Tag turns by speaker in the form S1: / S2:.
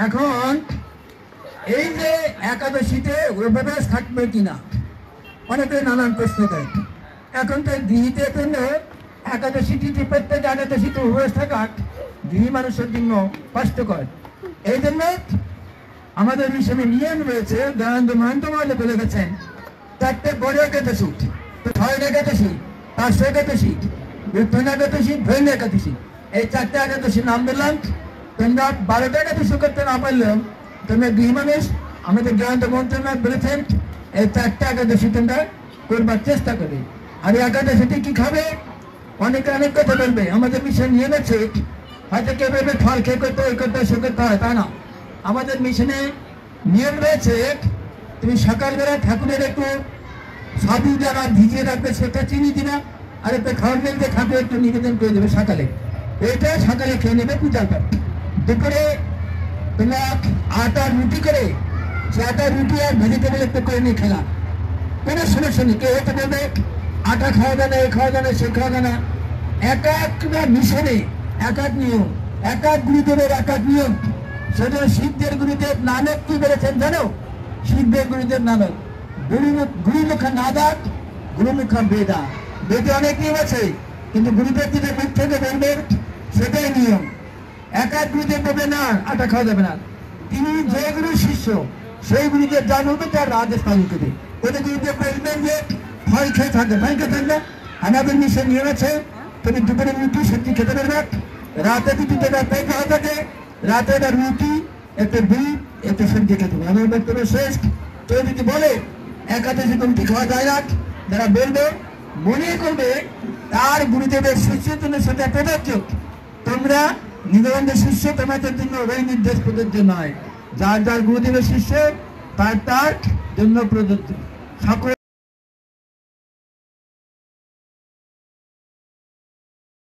S1: এখন এই যে একাদশীতে উপবাস থাকবে কিনা অনেকে নানান প্রশ্ন দেয়। এখন তো গৃহীতে জন্য একাদশীটি প্রত্যেক একাদশীতে উপবাস থাকা গৃহী মানুষের জন্য কষ্টকর। এই জন্য আমাদের মিশনে নিয়ম রয়েছে, দয়ানন্দ মহন্ত মহলে বলে গেছেন 4টে বড় একাদশী, 6 একাদশী, 500 একাদশী, বিপ্লব একাদশী, ভৈন একাদশী, এই 4টে একাদশীর নাম বললাম। তোমরা 12টা একাদশী করতে না পারলেও তোমরা গৃহী মানুষ আমাদের দয়ানন্দ মন্ত্রণালয় বলেছেন এই 4টে একাদশী তোমরা করবার চেষ্টা করবে। আর এই একাদশীতে কি খাবে? অনেকে অনেক কথা বলবে। আমাদের মিশন নিয়ম আছে, হয়তো কেউ বলবে ফল খেয়ে করতে ওই করতে সে করতে হয়, তা না। আমাদের মিশনে নিয়ম রয়েছে, তুমি সকালবেলা ঠাকুরের একটু সাধু যারা ভিজিয়ে রাখবে সেটা চিনি দিনা, আর একটু খাওয়ার মেলতে ঠাকুর একটু নিবেদন করে দেবে সকালে, এটা সকালে খেয়ে নেবে পূজার পর। দুপুরে তোমরা আটা রুটি করে সে আটা রুটি আর ভেজিটেবল একটু করে নিয়ে খেলা, কোনো সমস্যা নেই। কেউ হয়তো বলবে আটা খাওয়া যায় না, এ খাওয়া যায় না, সে খাওয়া যায় না। এক একটা মিশনে এক এক নিয়ম, এক এক গুরুদেবের এক এক নিয়ম। সেজন্য শিখদের গুরুদেব নানক কি বলেছেন জানো? শিখদের গুরুদেব নানক গুরুমুখা নাদাত গুরুমুখা বেদা। বেদে অনেক নিয়ম আছে, কিন্তু গুরুদেব যেটা মুখ থেকে বলবেন সেটাই নিয়ম। এক এক গুরুদেব বলবে না আটা খাওয়া যাবে না। তিনি যে গুরু শিষ্য সেই গুরুদেব যা বলবে তার আদেশ পালন করবে। ওদের গুরুদেব বলবেন যে ফল খেয়ে থাকবে, ফল খেয়ে থাকবে। আমাদের মিশন নিয়ম আছে, তুমি দুপুরে রুটি সবজি খেতে পারবে, রাতে যদি তোমার পেট খাওয়া থাকে রাতে একটা রুটি একটা দুধ একটা সবজি খেতে হবে। আমার বক্তব্য শেষ। কেউ যদি বলে একাদশী রুটি খাওয়া যায় না, যারা বলবে মনে করবে তার গুরুদেবের শিষ্যের জন্য সেটা প্রযোজ্য। তোমরা নিগমনের শিষ্য তোমাদের জন্য ওই নির্দেশ প্রযোজ্য নয়, যার যার গুরুদেবের শিষ্য তার তার জন্য প্রযোজ্য। সকল